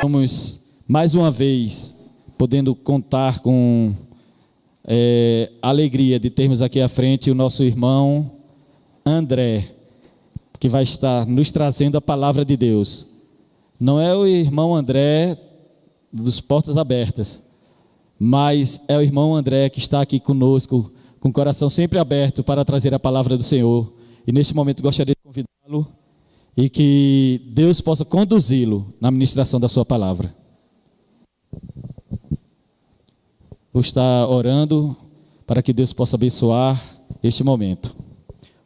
Estamos mais uma vez podendo contar com a alegria de termos aqui à frente o nosso irmão André, que vai estar nos trazendo a palavra de Deus. Não é o irmão André dos Portas Abertas, mas é o irmão André que está aqui conosco, com o coração sempre aberto para trazer a palavra do Senhor. E neste momento gostaria de convidá-lo e que Deus possa conduzi-lo na ministração da sua palavra. Vou estar orando para que Deus possa abençoar este momento.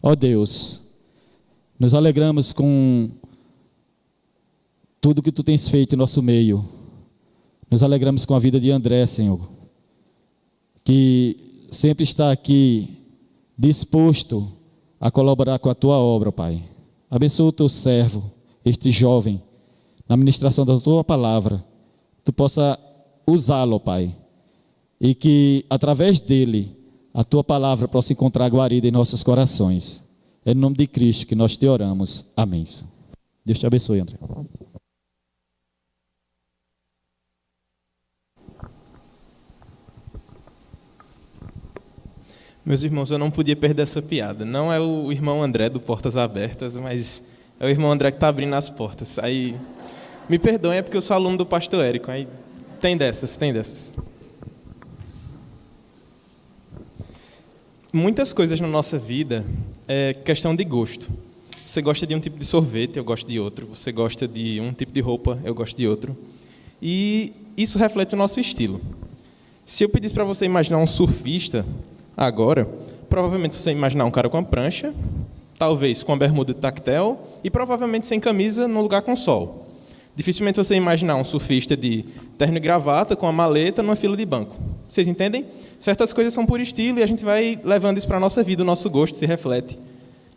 Ó Deus, nos alegramos com tudo que Tu tens feito em nosso meio. Nos alegramos com a vida de André, Senhor, que sempre está aqui disposto a colaborar com a Tua obra, Pai. Abençoa o Teu servo, este jovem, na ministração da Tua palavra. Tu possa usá-lo, Pai, e que através dele a Tua palavra possa encontrar guarida em nossos corações. É no nome de Cristo que nós te oramos. Amém. Deus te abençoe, André. Meus irmãos, eu não podia perder essa piada. Não é o irmão André do Portas Abertas, mas é o irmão André que está abrindo as portas. Aí, me perdoem, é porque eu sou aluno do pastor Érico. Aí, tem dessas. Muitas coisas na nossa vida é questão de gosto. Você gosta de um tipo de sorvete, eu gosto de outro. Você gosta de um tipo de roupa, eu gosto de outro. E isso reflete o nosso estilo. Se eu pedisse para você imaginar um surfista agora, provavelmente você imaginar um cara com uma prancha, talvez com a bermuda de tactel e provavelmente sem camisa no lugar com sol. Dificilmente você imaginar um surfista de terno e gravata com a maleta numa fila de banco. Vocês entendem? Certas coisas são por estilo e a gente vai levando isso para a nossa vida, o nosso gosto se reflete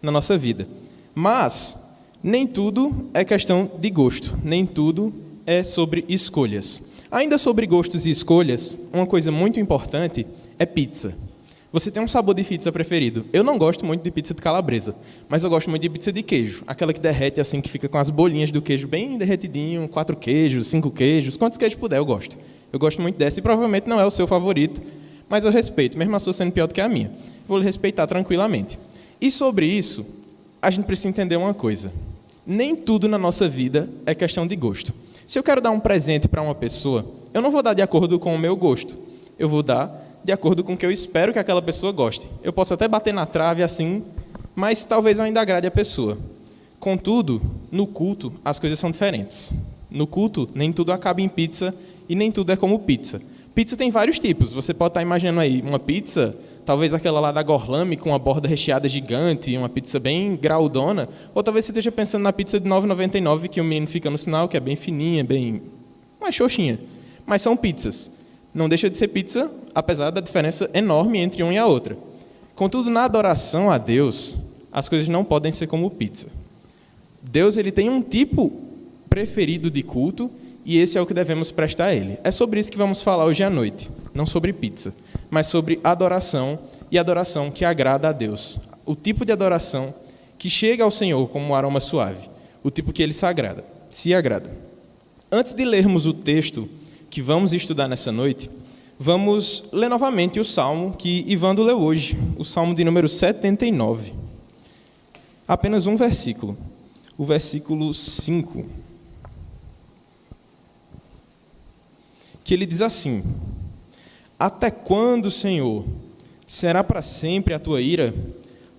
na nossa vida. Mas nem tudo é questão de gosto, nem tudo é sobre escolhas. Ainda sobre gostos e escolhas, uma coisa muito importante é pizza. Você tem um sabor de pizza preferido? Eu não gosto muito de pizza de calabresa, mas eu gosto muito de pizza de queijo. Aquela que derrete assim, que fica com as bolinhas do queijo bem derretidinho, 4 queijos, 5 queijos, quantos queijos puder eu gosto. Eu gosto muito dessa e provavelmente não é o seu favorito, mas eu respeito, mesmo a sua sendo pior do que a minha. Vou lhe respeitar tranquilamente. E sobre isso, a gente precisa entender uma coisa. Nem tudo na nossa vida é questão de gosto. Se eu quero dar um presente para uma pessoa, eu não vou dar de acordo com o meu gosto. Eu vou dar de acordo com o que eu espero que aquela pessoa goste. Eu posso até bater na trave assim, mas talvez eu ainda agrade a pessoa. Contudo, no culto, as coisas são diferentes. No culto, nem tudo acaba em pizza e nem tudo é como pizza. Pizza tem vários tipos. Você pode estar imaginando aí uma pizza, talvez aquela lá da Gorlami com uma borda recheada gigante, uma pizza bem graudona, ou talvez você esteja pensando na pizza de R$ 9,99 que o menino fica no sinal, que é bem fininha, bem mais xoxinha. Mas são pizzas. Não deixa de ser pizza, apesar da diferença enorme entre uma e a outra. Contudo, na adoração a Deus, as coisas não podem ser como pizza. Deus ele tem um tipo preferido de culto e esse é o que devemos prestar a Ele. É sobre isso que vamos falar hoje à noite. Não sobre pizza, mas sobre adoração e adoração que agrada a Deus. O tipo de adoração que chega ao Senhor como um aroma suave. O tipo que Ele se agrada. Antes de lermos o texto que vamos estudar nessa noite, vamos ler novamente o Salmo que Ivando leu hoje, o Salmo de número 79. Apenas um versículo, o versículo 5, que ele diz assim: Até quando, Senhor, será para sempre a tua ira?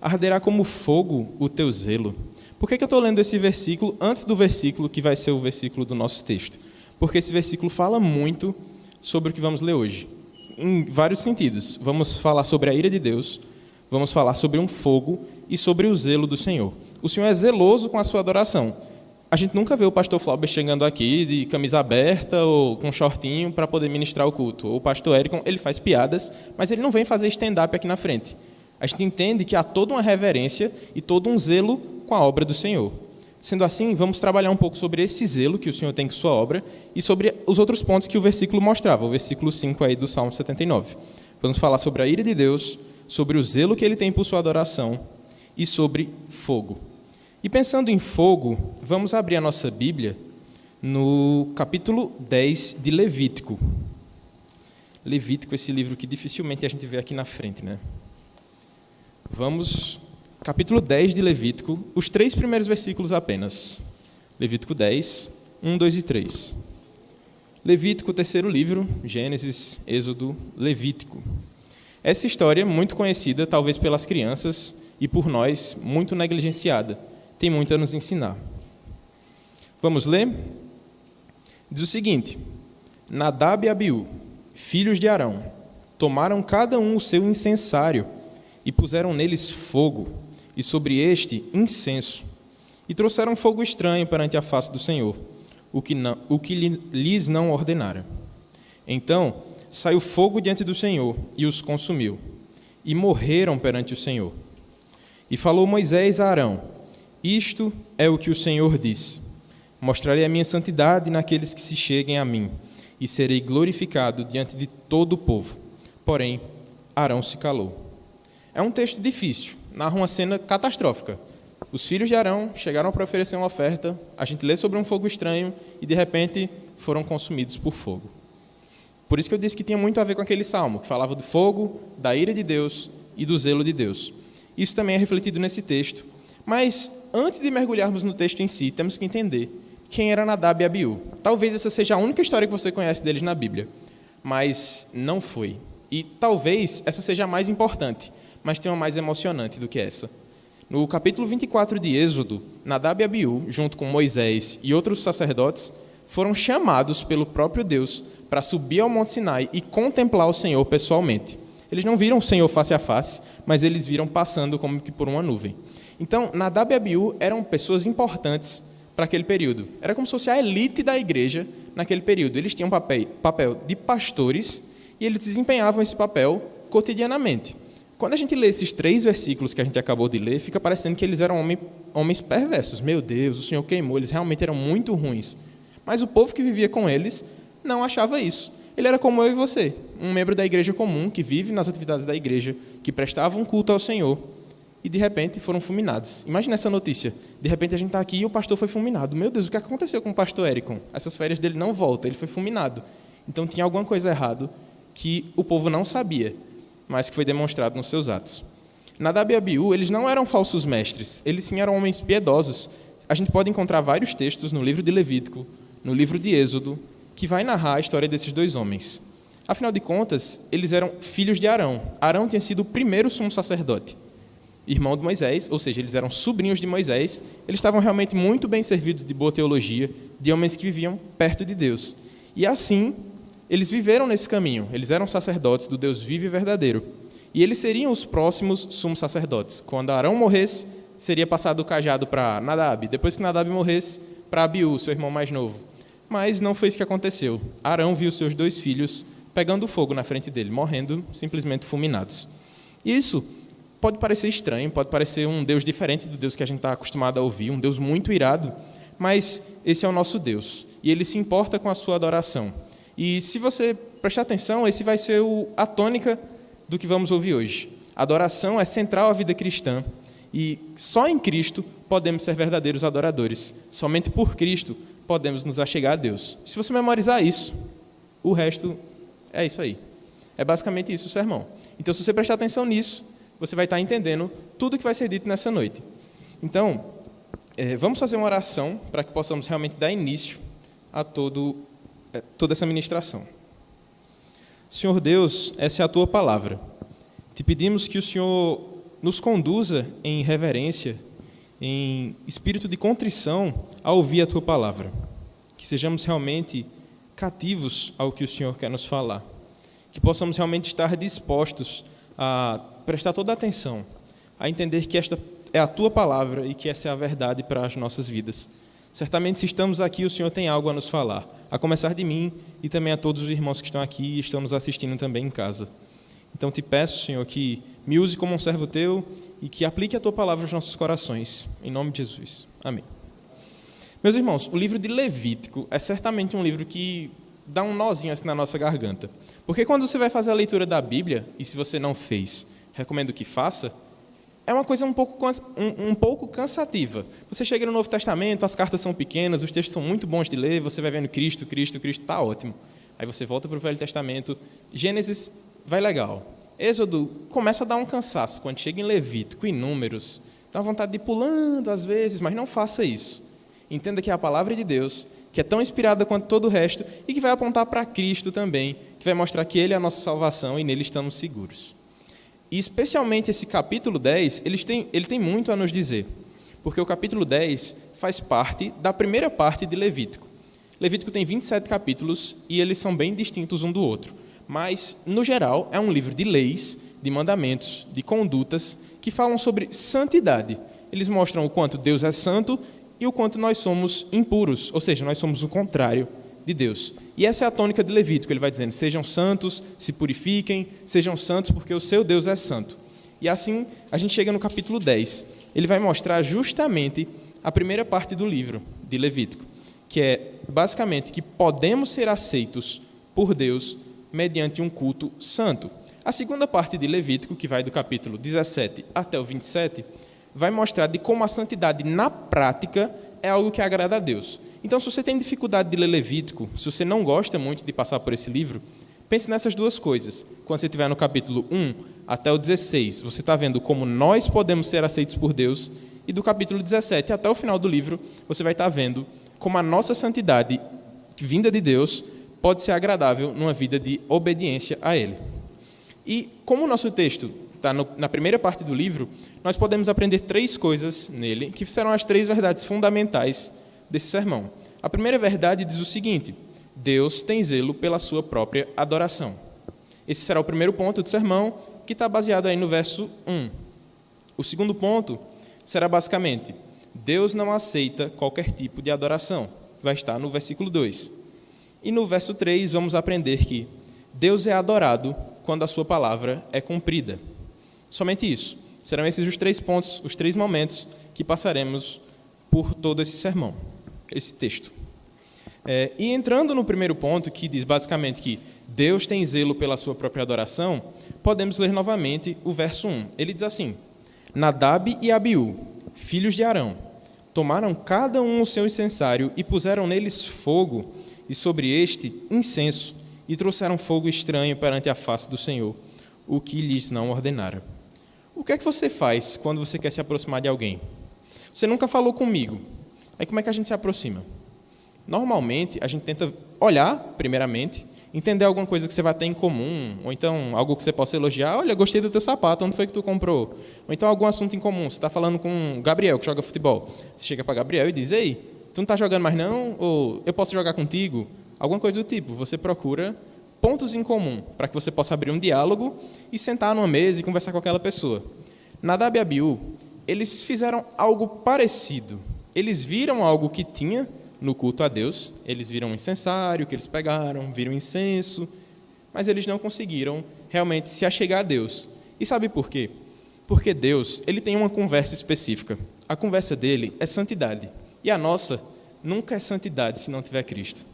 Arderá como fogo o teu zelo. Por que eu estou lendo esse versículo antes do versículo que vai ser o versículo do nosso texto? Porque esse versículo fala muito sobre o que vamos ler hoje, em vários sentidos. Vamos falar sobre a ira de Deus, vamos falar sobre um fogo e sobre o zelo do Senhor. O Senhor é zeloso com a sua adoração. A gente nunca vê o pastor Flauber chegando aqui de camisa aberta ou com shortinho para poder ministrar o culto. Ou o pastor Érico, ele faz piadas, mas ele não vem fazer stand-up aqui na frente. A gente entende que há toda uma reverência e todo um zelo com a obra do Senhor. Sendo assim, vamos trabalhar um pouco sobre esse zelo que o Senhor tem com sua obra e sobre os outros pontos que o versículo mostrava, o versículo 5 aí do Salmo 79. Vamos falar sobre a ira de Deus, sobre o zelo que Ele tem por sua adoração e sobre fogo. E pensando em fogo, vamos abrir a nossa Bíblia no capítulo 10 de Levítico. Levítico, esse livro que dificilmente a gente vê aqui na frente, né? Vamos, capítulo 10 de Levítico, os 3 primeiros versículos apenas. Levítico 10, 1, 2 e 3. Levítico, terceiro livro, Gênesis, Êxodo, Levítico. Essa história, muito conhecida, talvez pelas crianças, e por nós, muito negligenciada. Tem muito a nos ensinar. Vamos ler? Diz o seguinte: Nadab e Abiú, filhos de Arão, tomaram cada um o seu incensário e puseram neles fogo, e sobre este incenso, e trouxeram fogo estranho perante a face do Senhor, o que lhes não ordenara. Então saiu fogo diante do Senhor e os consumiu, e morreram perante o Senhor. E falou Moisés a Arão: Isto é o que o Senhor disse: Mostrarei a minha santidade naqueles que se cheguem a mim, e serei glorificado diante de todo o povo. Porém, Arão se calou. É um texto difícil, narra uma cena catastrófica. Os filhos de Arão chegaram para oferecer uma oferta, a gente lê sobre um fogo estranho e, de repente, foram consumidos por fogo. Por isso que eu disse que tinha muito a ver com aquele salmo, que falava do fogo, da ira de Deus e do zelo de Deus. Isso também é refletido nesse texto. Mas, antes de mergulharmos no texto em si, temos que entender quem era Nadab e Abiú. Talvez essa seja a única história que você conhece deles na Bíblia, mas não foi. E talvez essa seja a mais importante, mas tem uma mais emocionante do que essa. No capítulo 24 de Êxodo, Nadab e Abiú, junto com Moisés e outros sacerdotes, foram chamados pelo próprio Deus para subir ao Monte Sinai e contemplar o Senhor pessoalmente. Eles não viram o Senhor face a face, mas eles viram passando como que por uma nuvem. Então, Nadab e Abiú eram pessoas importantes para aquele período. Era como se fosse a elite da igreja naquele período. Eles tinham papel de pastores e eles desempenhavam esse papel cotidianamente. Quando a gente lê esses 3 versículos que a gente acabou de ler, fica parecendo que eles eram homens perversos. Meu Deus, o Senhor queimou, eles realmente eram muito ruins. Mas o povo que vivia com eles não achava isso. Ele era como eu e você, um membro da igreja comum, que vive nas atividades da igreja, que prestava um culto ao Senhor, e de repente foram fulminados. Imagina essa notícia. De repente a gente está aqui e o pastor foi fulminado. Meu Deus, o que aconteceu com o pastor Érico? Essas férias dele não voltam, ele foi fulminado. Então tinha alguma coisa errada que o povo não sabia, mas que foi demonstrado nos seus atos. Nadab e Abiú, eles não eram falsos mestres, eles sim eram homens piedosos. A gente pode encontrar vários textos no livro de Levítico, no livro de Êxodo, que vai narrar a história desses 2 homens. Afinal de contas, eles eram filhos de Arão. Arão tinha sido o primeiro sumo sacerdote, irmão de Moisés, ou seja, eles eram sobrinhos de Moisés. Eles estavam realmente muito bem servidos de boa teologia, de homens que viviam perto de Deus. E assim, eles viveram nesse caminho, eles eram sacerdotes do Deus vivo e verdadeiro. E eles seriam os próximos sumos sacerdotes. Quando Arão morresse, seria passado o cajado para Nadab. Depois que Nadab morresse, para Abiú, seu irmão mais novo. Mas não foi isso que aconteceu. Arão viu seus 2 filhos pegando fogo na frente dele, morrendo simplesmente fulminados. E isso pode parecer estranho, pode parecer um Deus diferente do Deus que a gente está acostumado a ouvir, um Deus muito irado, mas esse é o nosso Deus. E ele se importa com a sua adoração. E se você prestar atenção, esse vai ser a tônica do que vamos ouvir hoje. A adoração é central à vida cristã e só em Cristo podemos ser verdadeiros adoradores. Somente por Cristo podemos nos achegar a Deus. Se você memorizar isso, o resto é isso aí. É basicamente isso o sermão. Então, se você prestar atenção nisso, você vai estar entendendo tudo que vai ser dito nessa noite. Então, vamos fazer uma oração para que possamos realmente dar início a toda essa ministração. Senhor Deus, essa é a Tua palavra. Te pedimos que o Senhor nos conduza em reverência, em espírito de contrição a ouvir a Tua palavra. Que sejamos realmente cativos ao que o Senhor quer nos falar. Que possamos realmente estar dispostos a prestar toda a atenção, a entender que esta é a Tua palavra e que essa é a verdade para as nossas vidas. Certamente, se estamos aqui, o Senhor tem algo a nos falar, a começar de mim e também a todos os irmãos que estão aqui e estão nos assistindo também em casa. Então, te peço, Senhor, que me use como um servo Teu e que aplique a Tua palavra aos nossos corações. Em nome de Jesus. Amém. Meus irmãos, o livro de Levítico é certamente um livro que dá um nozinho assim na nossa garganta. Porque quando você vai fazer a leitura da Bíblia, e se você não fez, recomendo que faça, é uma coisa um pouco cansativa. Você chega no Novo Testamento, as cartas são pequenas, os textos são muito bons de ler, você vai vendo Cristo, está ótimo. Aí você volta para o Velho Testamento, Gênesis vai legal. Êxodo começa a dar um cansaço, quando chega em Levítico, em Números, dá vontade de ir pulando às vezes, mas não faça isso. Entenda que é a palavra de Deus, que é tão inspirada quanto todo o resto, e que vai apontar para Cristo também, que vai mostrar que Ele é a nossa salvação e nele estamos seguros. E especialmente esse capítulo 10, ele tem muito a nos dizer, porque o capítulo 10 faz parte da primeira parte de Levítico. Levítico tem 27 capítulos e eles são bem distintos um do outro, mas, no geral, é um livro de leis, de mandamentos, de condutas, que falam sobre santidade. Eles mostram o quanto Deus é santo e o quanto nós somos impuros, ou seja, nós somos o contrário de Deus. E essa é a tônica de Levítico, ele vai dizendo, sejam santos, se purifiquem, sejam santos porque o seu Deus é santo. E assim, a gente chega no capítulo 10, ele vai mostrar justamente a primeira parte do livro de Levítico, que é basicamente que podemos ser aceitos por Deus mediante um culto santo. A segunda parte de Levítico, que vai do capítulo 17 até o 27, vai mostrar de como a santidade na prática é algo que agrada a Deus. Então, se você tem dificuldade de ler Levítico, se você não gosta muito de passar por esse livro, pense nessas duas coisas. Quando você estiver no capítulo 1 até o 16, você está vendo como nós podemos ser aceitos por Deus, e do capítulo 17 até o final do livro, você vai estar vendo como a nossa santidade, vinda de Deus, pode ser agradável numa vida de obediência a Ele. E como o nosso texto está na primeira parte do livro, nós podemos aprender 3 coisas nele, que serão as 3 verdades fundamentais desse sermão. A primeira verdade diz o seguinte: Deus tem zelo pela sua própria adoração. Esse será o primeiro ponto do sermão, que está baseado aí no verso 1. O segundo ponto será basicamente, Deus não aceita qualquer tipo de adoração. Vai estar no versículo 2. E no verso 3 vamos aprender que Deus é adorado quando a sua palavra é cumprida. Somente isso. Serão esses os 3 pontos, os 3 momentos que passaremos por todo esse sermão, esse texto. E entrando no primeiro ponto, que diz basicamente que Deus tem zelo pela sua própria adoração, podemos ler novamente o verso 1. Ele diz assim: Nadab e Abiú, filhos de Arão, tomaram cada um o seu incensário e puseram neles fogo, e sobre este incenso, e trouxeram fogo estranho perante a face do Senhor, o que lhes não ordenara. O que é que você faz quando você quer se aproximar de alguém? Você nunca falou comigo. Aí como é que a gente se aproxima? Normalmente, a gente tenta olhar, primeiramente, entender alguma coisa que você vai ter em comum, ou então algo que você possa elogiar. Olha, gostei do teu sapato, onde foi que tu comprou? Ou então algum assunto em comum. Você está falando com o Gabriel, que joga futebol. Você chega para Gabriel e diz: ei, tu não está jogando mais não? Ou eu posso jogar contigo? Alguma coisa do tipo. Você procura pontos em comum para que você possa abrir um diálogo e sentar numa mesa e conversar com aquela pessoa. Nadab e Abiú, eles fizeram algo parecido. Eles viram algo que tinha no culto a Deus, eles viram o incensário que eles pegaram, viram o incenso, mas eles não conseguiram realmente se achegar a Deus. E sabe por quê? Porque Deus, ele tem uma conversa específica. A conversa dele é santidade. E a nossa nunca é santidade se não tiver Cristo.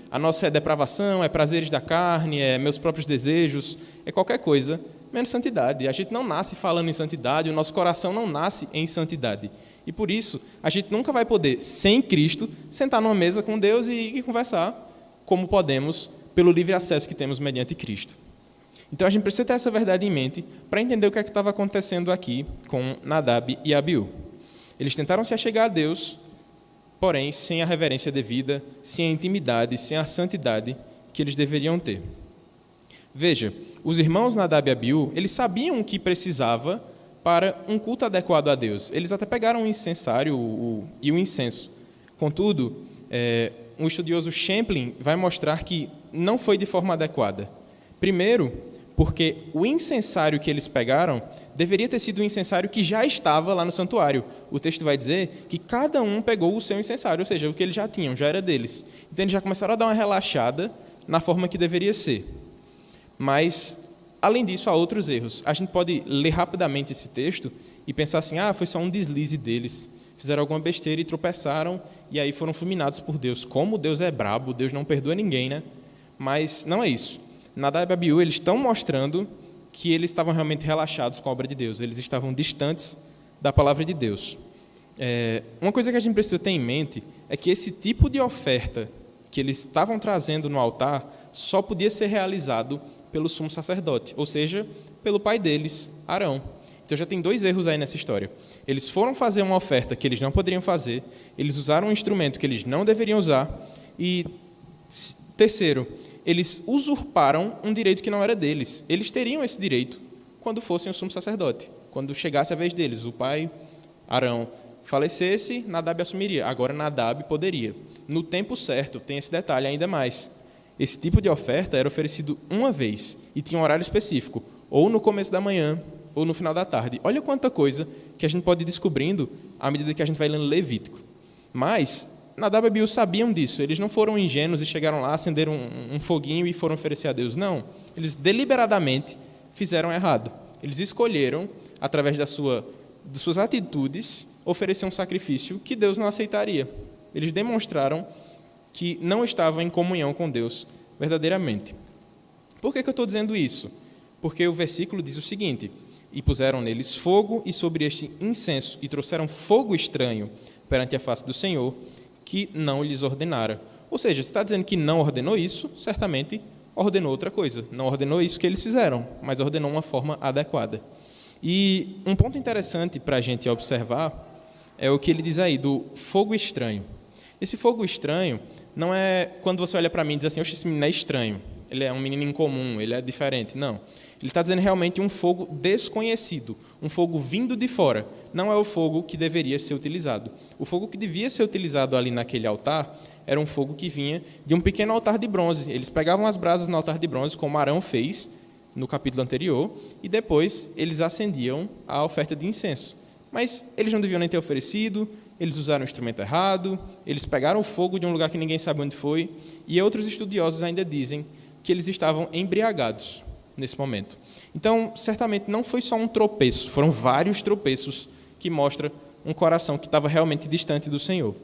A nossa é depravação, é prazeres da carne, é meus próprios desejos, é qualquer coisa, menos santidade. A gente não nasce falando em santidade, o nosso coração não nasce em santidade. E por isso, a gente nunca vai poder, sem Cristo, sentar numa mesa com Deus e conversar como podemos pelo livre acesso que temos mediante Cristo. Então a gente precisa ter essa verdade em mente para entender o que é que estava acontecendo aqui com Nadab e Abiú. Eles tentaram se achegar a Deus, porém sem a reverência devida, sem a intimidade, sem a santidade que eles deveriam ter. Veja, os irmãos Nadab e Abiú, eles sabiam o que precisava para um culto adequado a Deus. Eles até pegaram o incensário e o incenso. Contudo, um estudioso Champlin vai mostrar que não foi de forma adequada. Primeiro, porque o incensário que eles pegaram deveria ter sido um incensário que já estava lá no santuário. O texto vai dizer que cada um pegou o seu incensário, ou seja, o que eles já tinham, já era deles. Então, eles já começaram a dar uma relaxada na forma que deveria ser. Mas, além disso, há outros erros. A gente pode ler rapidamente esse texto e pensar assim, foi só um deslize deles. Fizeram alguma besteira e tropeçaram, e aí foram fulminados por Deus. Como Deus é brabo, Deus não perdoa ninguém, né? Mas não é isso. Nadab e Abiú, eles estão mostrando que eles estavam realmente relaxados com a obra de Deus, eles estavam distantes da palavra de Deus. Uma coisa que a gente precisa ter em mente é que esse tipo de oferta que eles estavam trazendo no altar só podia ser realizado pelo sumo sacerdote, ou seja, pelo pai deles, Arão. Então já tem 2 erros aí nessa história. Eles foram fazer uma oferta que eles não poderiam fazer, eles usaram um instrumento que eles não deveriam usar, e terceiro, eles usurparam um direito que não era deles. Eles teriam esse direito quando fossem o sumo sacerdote, quando chegasse a vez deles, o pai Arão falecesse, Nadab assumiria. Agora Nadab poderia. No tempo certo, tem esse detalhe ainda mais. Esse tipo de oferta era oferecido uma vez e tinha um horário específico, ou no começo da manhã, ou no final da tarde. Olha quanta coisa que a gente pode ir descobrindo à medida que a gente vai lendo Levítico. Mas Nadab e Abiú sabiam disso. Eles não foram ingênuos e chegaram lá, acenderam um foguinho e foram oferecer a Deus. Não. Eles deliberadamente fizeram errado. Eles escolheram, através de suas atitudes, oferecer um sacrifício que Deus não aceitaria. Eles demonstraram que não estavam em comunhão com Deus verdadeiramente. Por que eu estou dizendo isso? Porque o versículo diz o seguinte: e puseram neles fogo, e sobre este incenso, e trouxeram fogo estranho perante a face do Senhor, que não lhes ordenara. Ou seja, se está dizendo que não ordenou isso, certamente ordenou outra coisa. Não ordenou isso que eles fizeram, mas ordenou uma forma adequada. E um ponto interessante para a gente observar é o que ele diz aí, do fogo estranho. Esse fogo estranho não é quando você olha para mim e diz assim: oxe, esse menino é estranho, ele é um menino incomum, ele é diferente. Não. Ele está dizendo realmente um fogo desconhecido, um fogo vindo de fora. Não é o fogo que deveria ser utilizado. O fogo que devia ser utilizado ali naquele altar era um fogo que vinha de um pequeno altar de bronze. Eles pegavam as brasas no altar de bronze, como Arão fez no capítulo anterior, e depois eles acendiam a oferta de incenso. Mas eles não deviam nem ter oferecido, eles usaram o instrumento errado, eles pegaram o fogo de um lugar que ninguém sabe onde foi, e outros estudiosos ainda dizem que eles estavam embriagados nesse momento. Então, certamente não foi só um tropeço, foram vários tropeços que mostram um coração que estava realmente distante do Senhor.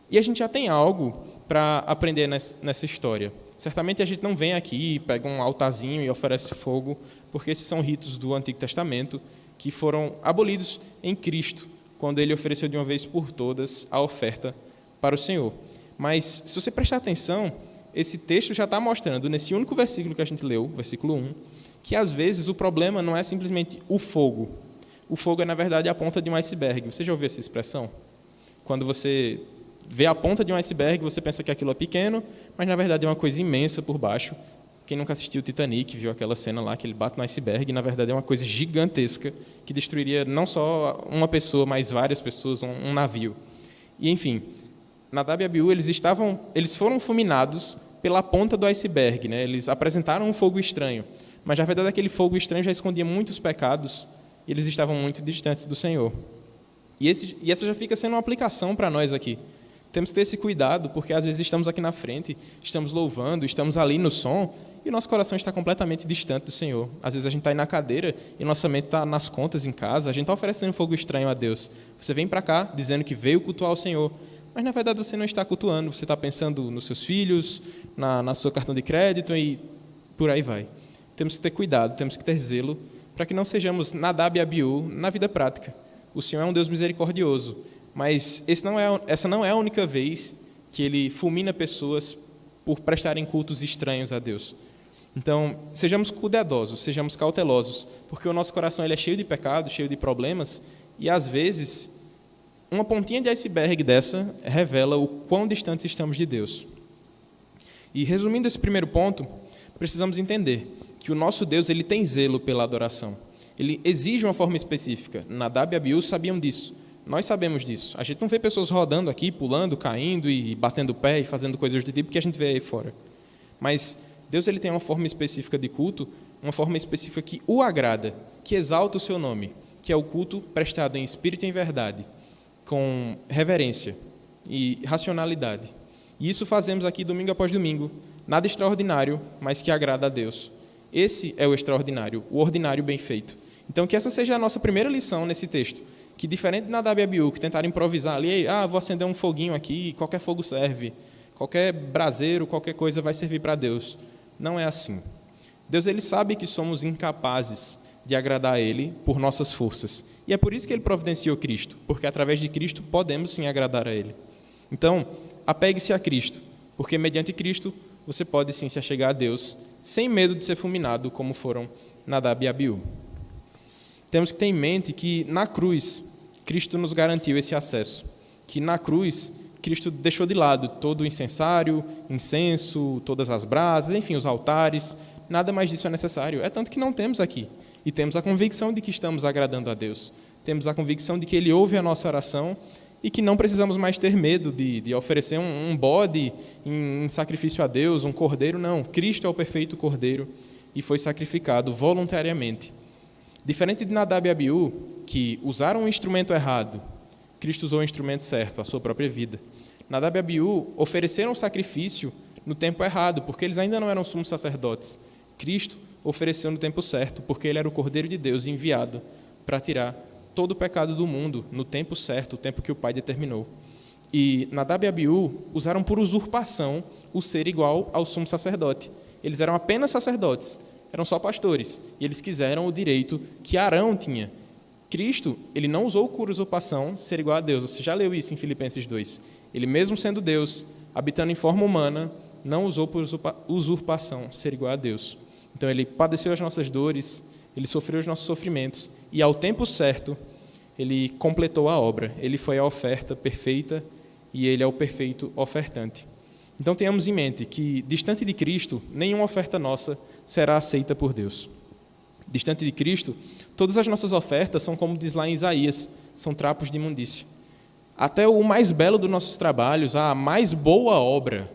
E a gente já tem algo para aprender nessa história. Certamente a gente não vem aqui, pega um altarzinho e oferece fogo, porque esses são ritos do Antigo Testamento que foram abolidos em Cristo, quando ele ofereceu de uma vez por todas a oferta para o Senhor. Mas, se você prestar atenção, esse texto já está mostrando, nesse único versículo que a gente leu, versículo 1, que às vezes o problema não é simplesmente o fogo. O fogo é, na verdade, a ponta de um iceberg. Você já ouviu essa expressão? Quando você vê a ponta de um iceberg, você pensa que aquilo é pequeno, mas, na verdade, é uma coisa imensa por baixo. Quem nunca assistiu o Titanic, viu aquela cena lá que ele bate no iceberg, e, na verdade, é uma coisa gigantesca que destruiria não só uma pessoa, mas várias pessoas, um navio. E, enfim, Nadab e Abiú, eles foram fulminados pela ponta do iceberg, né? Eles apresentaram um fogo estranho, mas, na verdade, aquele fogo estranho já escondia muitos pecados e eles estavam muito distantes do Senhor. E essa já fica sendo uma aplicação para nós aqui. Temos que ter esse cuidado, porque às vezes estamos aqui na frente, estamos louvando, estamos ali no som, e o nosso coração está completamente distante do Senhor. Às vezes a gente está aí na cadeira e nossa mente está nas contas em casa, a gente está oferecendo fogo estranho a Deus. Você vem para cá dizendo que veio cultuar o Senhor, mas na verdade você não está cultuando, você está pensando nos seus filhos, na sua cartão de crédito e por aí vai. Temos que ter cuidado, temos que ter zelo, para que não sejamos Nadab e Abiú na vida prática. O Senhor é um Deus misericordioso, mas essa não é a única vez que Ele fulmina pessoas por prestarem cultos estranhos a Deus. Então, sejamos cuidadosos, sejamos cautelosos, porque o nosso coração ele é cheio de pecados, cheio de problemas, e às vezes uma pontinha de iceberg dessa revela o quão distantes estamos de Deus. E resumindo esse primeiro ponto, precisamos entender que o nosso Deus ele tem zelo pela adoração. Ele exige uma forma específica. Nadab e Abiú sabiam disso. Nós sabemos disso. A gente não vê pessoas rodando aqui, pulando, caindo e batendo o pé e fazendo coisas do tipo que a gente vê aí fora. Mas Deus ele tem uma forma específica de culto, uma forma específica que o agrada, que exalta o seu nome, que é o culto prestado em espírito e em verdade, com reverência e racionalidade. E isso fazemos aqui domingo após domingo. Nada extraordinário, mas que agrada a Deus. Esse é o extraordinário, o ordinário bem feito. Então, que essa seja a nossa primeira lição nesse texto. Que diferente de Nadab e Abiú, que tentaram improvisar ali, vou acender um foguinho aqui, qualquer fogo serve, qualquer braseiro, qualquer coisa vai servir para Deus. Não é assim. Deus ele sabe que somos incapazes de agradar a Ele por nossas forças. E é por isso que Ele providenciou Cristo, porque através de Cristo podemos sim agradar a Ele. Então, apegue-se a Cristo, porque mediante Cristo você pode sim se achegar a Deus, sem medo de ser fulminado, como foram Nadab e Abiú. Temos que ter em mente que na cruz, Cristo nos garantiu esse acesso, que na cruz, Cristo deixou de lado todo o incensário, incenso, todas as brasas, enfim, os altares, nada mais disso é necessário. É tanto que não temos aqui. E temos a convicção de que estamos agradando a Deus. Temos a convicção de que Ele ouve a nossa oração e que não precisamos mais ter medo de oferecer um bode em sacrifício a Deus, um cordeiro. Não, Cristo é o perfeito cordeiro e foi sacrificado voluntariamente. Diferente de Nadab e Abiú, que usaram um instrumento errado, Cristo usou o instrumento certo, a sua própria vida. Nadab e Abiú ofereceram o sacrifício no tempo errado, porque eles ainda não eram sumos sacerdotes. Cristo ofereceu no tempo certo, porque Ele era o Cordeiro de Deus enviado para tirar todo o pecado do mundo no tempo certo, o tempo que o Pai determinou. E Nadab e Abiú usaram por usurpação o ser igual ao sumo sacerdote. Eles eram apenas sacerdotes, eram só pastores, e eles quiseram o direito que Arão tinha. Cristo, ele não usou por usurpação ser igual a Deus. Você já leu isso em Filipenses 2. Ele mesmo sendo Deus, habitando em forma humana, não usou por usurpação ser igual a Deus. Então, ele padeceu as nossas dores, ele sofreu os nossos sofrimentos, e ao tempo certo, ele completou a obra. Ele foi a oferta perfeita e ele é o perfeito ofertante. Então, tenhamos em mente que, distante de Cristo, nenhuma oferta nossa será aceita por Deus. Distante de Cristo, todas as nossas ofertas são, como diz lá em Isaías, são trapos de imundícia. Até o mais belo dos nossos trabalhos, a mais boa obra,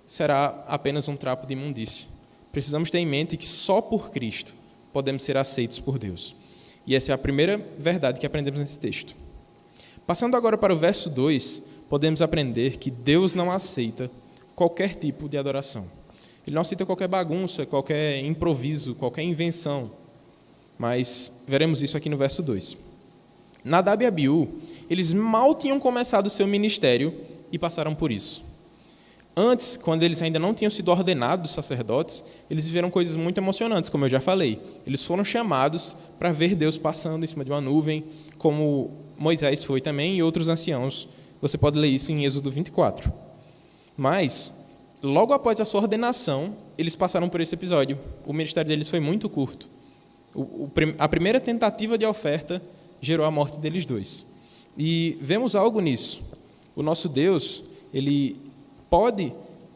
será apenas um trapo de imundícia. Precisamos ter em mente que só por Cristo podemos ser aceitos por Deus. E essa é a primeira verdade que aprendemos nesse texto. Passando agora para o verso 2, podemos aprender que Deus não aceita qualquer tipo de adoração. Ele não aceita qualquer bagunça, qualquer improviso, qualquer invenção. Mas veremos isso aqui no verso 2. Nadab e Abiú, eles mal tinham começado o seu ministério e passaram por isso. Antes, quando eles ainda não tinham sido ordenados sacerdotes, eles viveram coisas muito emocionantes, como eu já falei. Eles foram chamados para ver Deus passando em cima de uma nuvem, como Moisés foi também e outros anciãos. Você pode ler isso em Êxodo 24. Mas, logo após a sua ordenação, eles passaram por esse episódio. O ministério deles foi muito curto. A primeira tentativa de oferta gerou a morte deles dois. E vemos algo nisso. O nosso Deus, Ele pode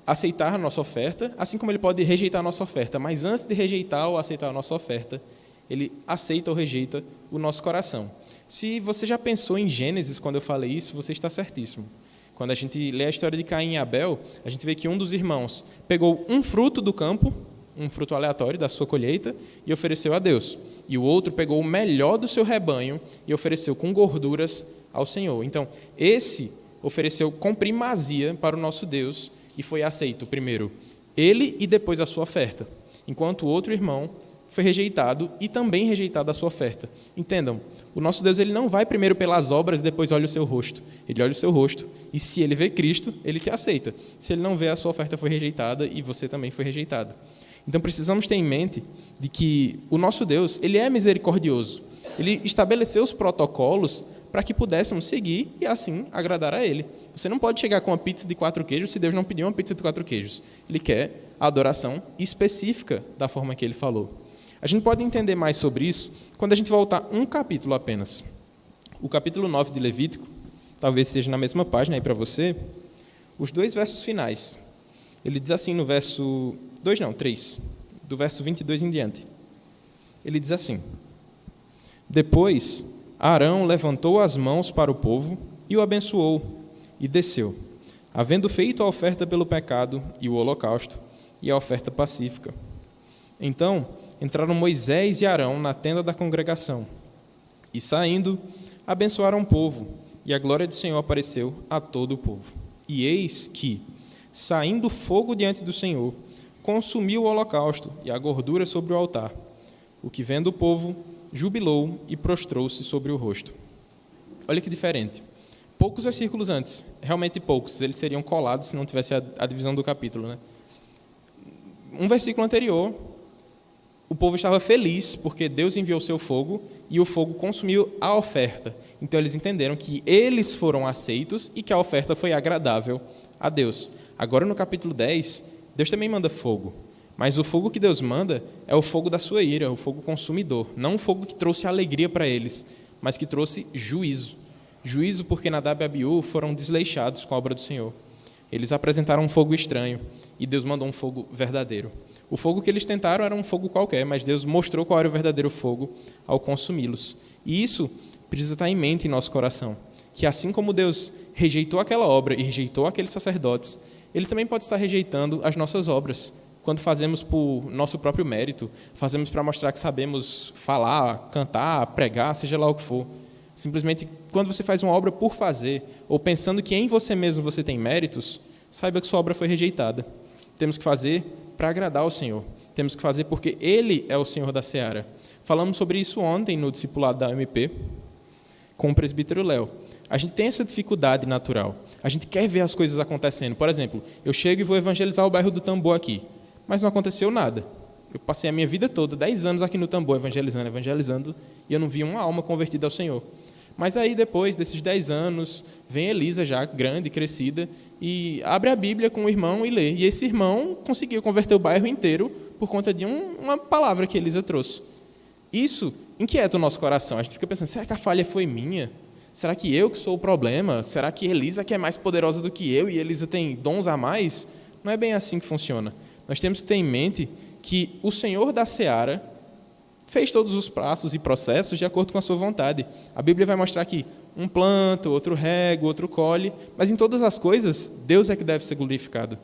aceitar a nossa oferta, assim como Ele pode rejeitar a nossa oferta. Mas antes de rejeitar ou aceitar a nossa oferta, Ele aceita ou rejeita o nosso coração. Se você já pensou em Gênesis quando eu falei isso, você está certíssimo. Quando a gente lê a história de Caim e Abel, a gente vê que um dos irmãos pegou um fruto do campo, um fruto aleatório da sua colheita, e ofereceu a Deus. E o outro pegou o melhor do seu rebanho e ofereceu com gorduras ao Senhor. Então, esse ofereceu com primazia para o nosso Deus e foi aceito primeiro ele e depois a sua oferta, enquanto o outro irmão foi rejeitado e também rejeitado a sua oferta. Entendam, o nosso Deus ele não vai primeiro pelas obras e depois olha o seu rosto. Ele olha o seu rosto e se ele vê Cristo, ele te aceita. Se ele não vê, a sua oferta foi rejeitada e você também foi rejeitado. Então precisamos ter em mente de que o nosso Deus ele é misericordioso. Ele estabeleceu os protocolos para que pudéssemos seguir e assim agradar a Ele. Você não pode chegar com uma pizza de 4 queijos se Deus não pediu uma pizza de 4 queijos. Ele quer a adoração específica da forma que Ele falou. A gente pode entender mais sobre isso quando a gente voltar um capítulo apenas. O capítulo 9 de Levítico, talvez seja na mesma página aí para você, os 2 versos finais. Ele diz assim no verso 3, do verso 22 em diante. Ele diz assim: Depois Arão levantou as mãos para o povo e o abençoou, e desceu, havendo feito a oferta pelo pecado e o holocausto e a oferta pacífica. Então entraram Moisés e Arão na tenda da congregação, e saindo, abençoaram o povo, e a glória do Senhor apareceu a todo o povo. E eis que, saindo fogo diante do Senhor, consumiu o holocausto e a gordura sobre o altar, o que vendo o povo, jubilou e prostrou-se sobre o rosto. Olha que diferente. Poucos versículos antes, realmente poucos, eles seriam colados se não tivesse a divisão do capítulo, né? Um versículo anterior, o povo estava feliz porque Deus enviou o seu fogo e o fogo consumiu a oferta. Então eles entenderam que eles foram aceitos e que a oferta foi agradável a Deus. Agora no capítulo 10, Deus também manda fogo. Mas o fogo que Deus manda é o fogo da sua ira, o fogo consumidor. Não o fogo que trouxe alegria para eles, mas que trouxe juízo. Juízo porque Nadab e Abiú foram desleixados com a obra do Senhor. Eles apresentaram um fogo estranho e Deus mandou um fogo verdadeiro. O fogo que eles tentaram era um fogo qualquer, mas Deus mostrou qual era o verdadeiro fogo ao consumi-los. E isso precisa estar em mente em nosso coração, que assim como Deus rejeitou aquela obra e rejeitou aqueles sacerdotes, Ele também pode estar rejeitando as nossas obras, quando fazemos por nosso próprio mérito, fazemos para mostrar que sabemos falar, cantar, pregar, seja lá o que for. Simplesmente, quando você faz uma obra por fazer, ou pensando que em você mesmo você tem méritos, saiba que sua obra foi rejeitada. Temos que fazer para agradar ao Senhor. Temos que fazer porque Ele é o Senhor da seara. Falamos sobre isso ontem no discipulado da UMP, com o presbítero Léo. A gente tem essa dificuldade natural. A gente quer ver as coisas acontecendo. Por exemplo, eu chego e vou evangelizar o bairro do Tambor aqui, mas não aconteceu nada. Eu passei a minha vida toda, 10 anos aqui no Tambor, evangelizando, e eu não vi uma alma convertida ao Senhor. Mas aí, depois desses 10 anos, vem Elisa já grande, crescida, e abre a Bíblia com o irmão e lê. E esse irmão conseguiu converter o bairro inteiro por conta de uma palavra que Elisa trouxe. Isso inquieta o nosso coração. A gente fica pensando, será que a falha foi minha? Será que eu que sou o problema? Será que Elisa que é mais poderosa do que eu e Elisa tem dons a mais? Não é bem assim que funciona. Nós temos que ter em mente que o Senhor da seara fez todos os passos e processos de acordo com a sua vontade. A Bíblia vai mostrar que um planta, outro rega, outro colhe, mas em todas as coisas, Deus é que deve ser glorificado.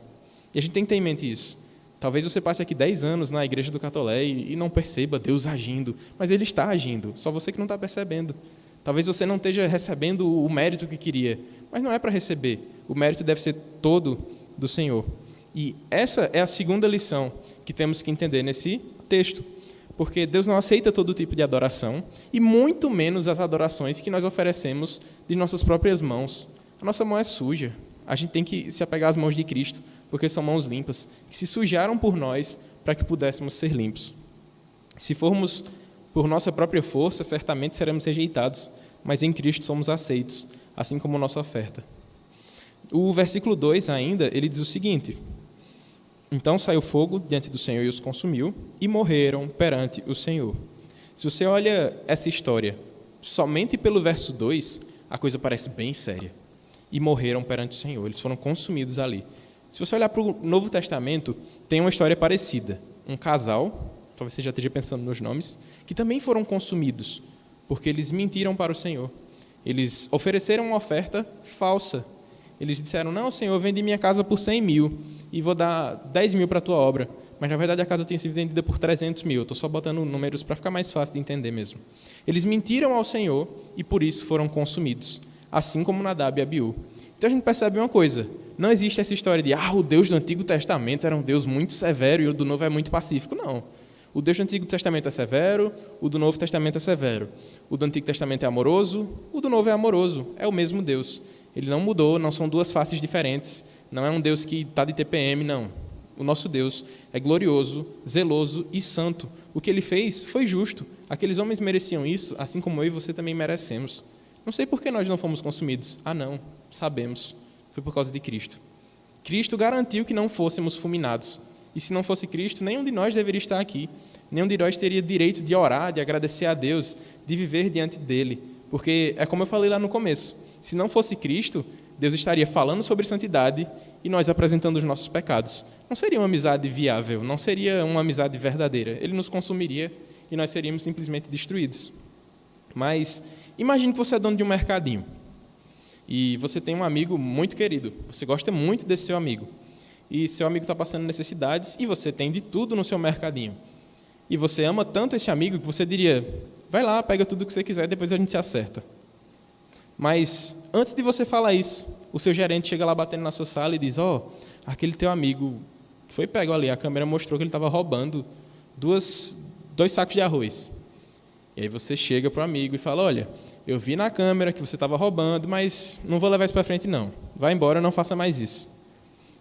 E a gente tem que ter em mente isso. Talvez você passe aqui 10 anos na igreja do Catolé e não perceba Deus agindo, mas Ele está agindo, só você que não está percebendo. Talvez você não esteja recebendo o mérito que queria, mas não é para receber. O mérito deve ser todo do Senhor. E essa é a segunda lição que temos que entender nesse texto. Porque Deus não aceita todo tipo de adoração, e muito menos as adorações que nós oferecemos de nossas próprias mãos. A nossa mão é suja. A gente tem que se apegar às mãos de Cristo, porque são mãos limpas, que se sujaram por nós para que pudéssemos ser limpos. Se formos por nossa própria força, certamente seremos rejeitados, mas em Cristo somos aceitos, assim como nossa oferta. O versículo 2 ainda, ele diz o seguinte: então saiu fogo diante do Senhor e os consumiu, e morreram perante o Senhor. Se você olha essa história somente pelo verso 2, a coisa parece bem séria. E morreram perante o Senhor, eles foram consumidos ali. Se você olhar para o Novo Testamento, tem uma história parecida. Um casal, talvez você já esteja pensando nos nomes, que também foram consumidos, porque eles mentiram para o Senhor. Eles ofereceram uma oferta falsa. Eles disseram, não, Senhor, eu vendi minha casa por 100 mil e vou dar 10 mil para a tua obra. Mas, na verdade, a casa tem sido vendida por 300 mil. Estou só botando números para ficar mais fácil de entender mesmo. Eles mentiram ao Senhor e, por isso, foram consumidos, assim como Nadab e Abiú. Então, a gente percebe uma coisa. Não existe essa história de, o Deus do Antigo Testamento era um Deus muito severo e o do Novo é muito pacífico. Não. O Deus do Antigo Testamento é severo, o do Novo Testamento é severo. O do Antigo Testamento é amoroso, o do Novo é amoroso. É o mesmo Deus. Ele não mudou, não são duas faces diferentes. Não é um Deus que está de TPM, não. O nosso Deus é glorioso, zeloso e santo. O que Ele fez foi justo. Aqueles homens mereciam isso, assim como eu e você também merecemos. Não sei por que nós não fomos consumidos. Não, sabemos. Foi por causa de Cristo. Cristo garantiu que não fôssemos fulminados. E se não fosse Cristo, nenhum de nós deveria estar aqui. Nenhum de nós teria direito de orar, de agradecer a Deus, de viver diante dEle. Porque é como eu falei lá no começo. Se não fosse Cristo, Deus estaria falando sobre santidade e nós apresentando os nossos pecados. Não seria uma amizade viável, não seria uma amizade verdadeira. Ele nos consumiria e nós seríamos simplesmente destruídos. Mas imagine que você é dono de um mercadinho e você tem um amigo muito querido. Você gosta muito desse seu amigo. E seu amigo está passando necessidades e você tem de tudo no seu mercadinho. E você ama tanto esse amigo que você diria, vai lá, pega tudo o que você quiser, depois a gente se acerta. Mas antes de você falar isso, o seu gerente chega lá batendo na sua sala e diz, aquele teu amigo foi pego ali, a câmera mostrou que ele estava roubando 2 sacos de arroz. E aí você chega para o amigo e fala, olha, eu vi na câmera que você estava roubando, mas não vou levar isso para frente não. Vai embora, não faça mais isso.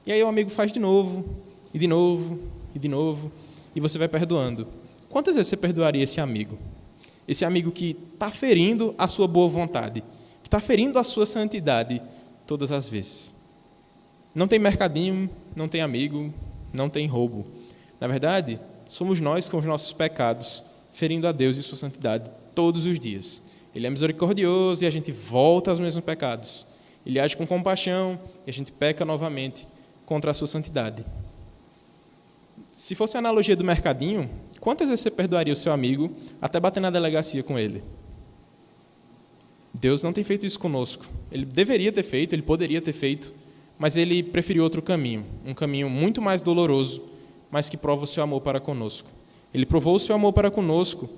E aí o amigo faz de novo, e de novo, e de novo, e você vai perdoando. quantas vezes você perdoaria esse amigo? Esse amigo que está ferindo a sua boa vontade, que está ferindo a sua santidade todas as vezes. Não tem mercadinho, não tem amigo, não tem roubo. Na verdade, somos nós com os nossos pecados, ferindo a Deus e sua santidade todos os dias. Ele é misericordioso e a gente volta aos mesmos pecados. Ele age com compaixão e a gente peca novamente contra a sua santidade. Se fosse a analogia do mercadinho, quantas vezes você perdoaria o seu amigo até bater na delegacia com ele? Deus não tem feito isso conosco. Ele deveria ter feito, ele poderia ter feito, mas ele preferiu outro caminho, um caminho muito mais doloroso, mas que prova o seu amor para conosco. Ele provou o seu amor para conosco,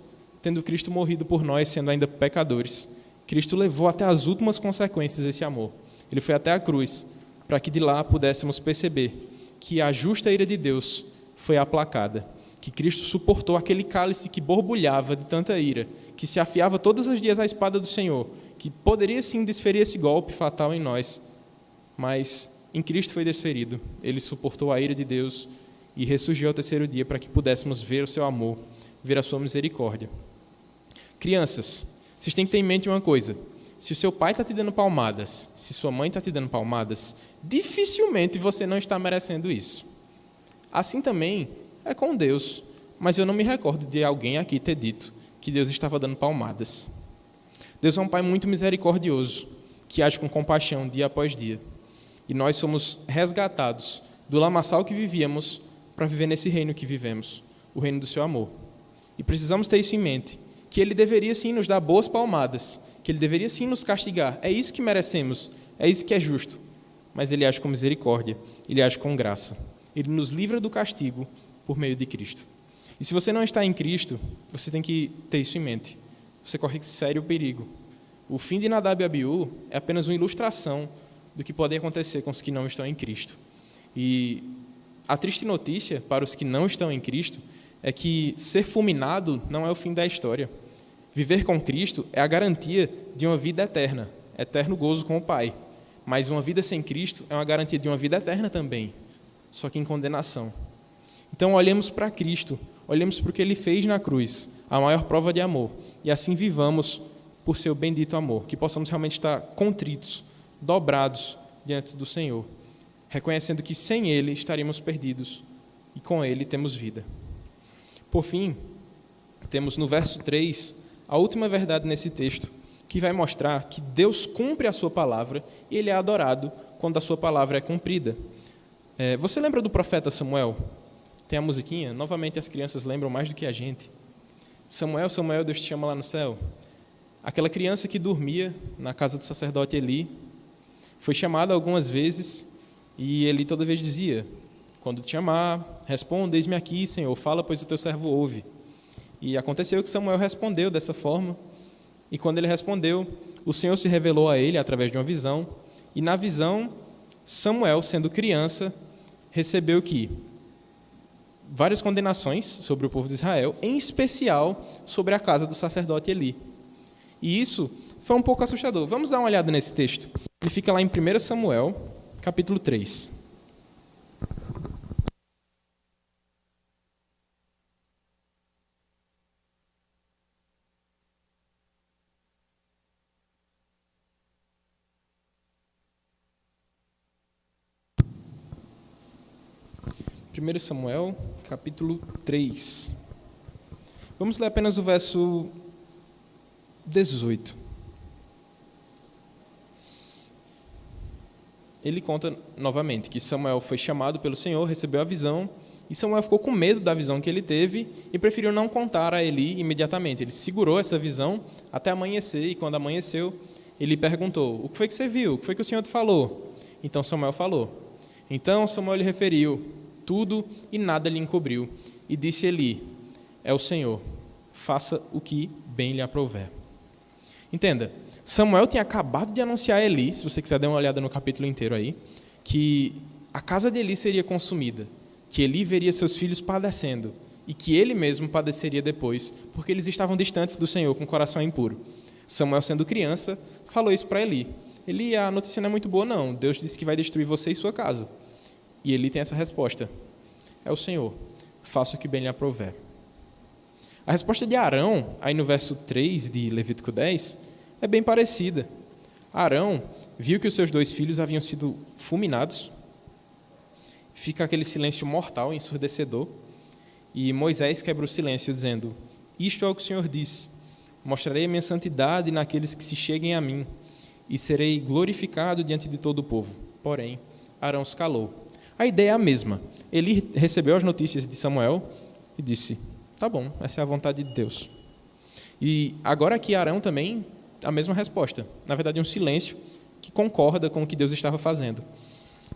tendo Cristo morrido por nós, sendo ainda pecadores. Cristo levou até as últimas consequências esse amor. Ele foi até a cruz, para que de lá pudéssemos perceber que a justa ira de Deus foi aplacada, que Cristo suportou aquele cálice que borbulhava de tanta ira, que se afiava todos os dias à espada do Senhor, que poderia sim desferir esse golpe fatal em nós, mas em Cristo foi desferido. Ele suportou a ira de Deus e ressurgiu ao terceiro dia para que pudéssemos ver o seu amor, ver a sua misericórdia. Crianças, vocês têm que ter em mente uma coisa: se o seu pai está te dando palmadas, se sua mãe está te dando palmadas, dificilmente você não está merecendo isso. Assim também é com Deus, mas eu não me recordo de alguém aqui ter dito que Deus estava dando palmadas. Deus é um Pai muito misericordioso, que age com compaixão dia após dia. E nós somos resgatados do lamaçal que vivíamos para viver nesse reino que vivemos, o reino do seu amor. E precisamos ter isso em mente, que Ele deveria sim nos dar boas palmadas, que Ele deveria sim nos castigar. É isso que merecemos, é isso que é justo. Mas Ele age com misericórdia, Ele age com graça. Ele nos livra do castigo por meio de Cristo. E se você não está em Cristo, você tem que ter isso em mente. Você corre sério perigo. O fim de Nadab e Abiú é apenas uma ilustração do que pode acontecer com os que não estão em Cristo. E a triste notícia para os que não estão em Cristo é que ser fulminado não é o fim da história. Viver com Cristo é a garantia de uma vida eterna, eterno gozo com o Pai. Mas uma vida sem Cristo é uma garantia de uma vida eterna também, só que em condenação. Então olhemos para Cristo, olhemos para o que Ele fez na cruz, a maior prova de amor, e assim vivamos por seu bendito amor, que possamos realmente estar contritos, dobrados diante do Senhor, reconhecendo que sem Ele estaríamos perdidos e com Ele temos vida. Por fim, temos no verso 3 a última verdade nesse texto, que vai mostrar que Deus cumpre a sua palavra e Ele é adorado quando a sua palavra é cumprida. Você lembra do profeta Samuel? Tem a musiquinha? Novamente as crianças lembram mais do que a gente. Samuel, Samuel, Deus te chama lá no céu. Aquela criança que dormia na casa do sacerdote Eli foi chamada algumas vezes e Eli toda vez dizia: quando te chamar, responda, eis-me aqui, Senhor, fala, pois o teu servo ouve. E aconteceu que Samuel respondeu dessa forma, e quando ele respondeu, o Senhor se revelou a ele através de uma visão, e na visão, Samuel, sendo criança, recebeu que várias condenações sobre o povo de Israel, em especial sobre a casa do sacerdote Eli. E isso foi um pouco assustador. Vamos dar uma olhada nesse texto. Ele fica lá em 1 Samuel, capítulo 3. Primeiro Samuel, capítulo 3. Vamos ler apenas o verso 18. Ele conta novamente que Samuel foi chamado pelo Senhor, recebeu a visão, e Samuel ficou com medo da visão que ele teve e preferiu não contar a Eli imediatamente. Ele segurou essa visão até amanhecer, e quando amanheceu, ele perguntou: o que foi que você viu? O que foi que o Senhor te falou? Então Samuel falou. Então Samuel lhe referiu tudo e nada lhe encobriu. E disse Eli: é o Senhor, faça o que bem lhe aprouver. Entenda, Samuel tinha acabado de anunciar a Eli, se você quiser dar uma olhada no capítulo inteiro aí, que a casa de Eli seria consumida, que Eli veria seus filhos padecendo e que ele mesmo padeceria depois, porque eles estavam distantes do Senhor, com o coração impuro. Samuel, sendo criança, falou isso para Eli. Eli, a notícia não é muito boa não, Deus disse que vai destruir você e sua casa. E Eli tem essa resposta: é o Senhor, faça o que bem lhe aprouver. A resposta de Arão, aí no verso 3 de Levítico 10, é bem parecida. Arão viu que os seus 2 filhos haviam sido fulminados. Fica aquele silêncio mortal, ensurdecedor. E Moisés quebra o silêncio, dizendo: isto é o que o Senhor disse: mostrarei a minha santidade naqueles que se cheguem a mim, e serei glorificado diante de todo o povo. Porém, Arão se calou. A ideia é a mesma. Ele recebeu as notícias de Samuel e disse: tá bom, essa é a vontade de Deus. E agora aqui Arão também, a mesma resposta. Na verdade, um silêncio que concorda com o que Deus estava fazendo.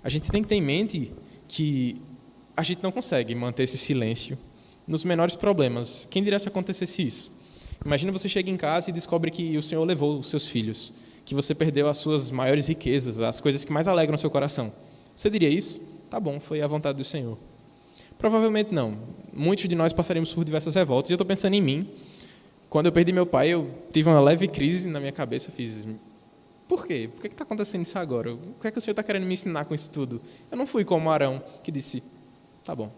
A gente tem que ter em mente que a gente não consegue manter esse silêncio nos menores problemas. Quem dirá se acontecesse isso? Imagina você chega em casa e descobre que o Senhor levou os seus filhos, que você perdeu as suas maiores riquezas, as coisas que mais alegram o seu coração. Você diria isso? Tá bom, foi a vontade do Senhor. Provavelmente não. Muitos de nós passaríamos por diversas revoltas. E eu estou pensando em mim. Quando eu perdi meu pai, eu tive uma leve crise na minha cabeça. Eu fiz: por quê? Por que está acontecendo isso agora? O que é que o Senhor está querendo me ensinar com isso tudo? Eu não fui como Arão, que disse: tá bom.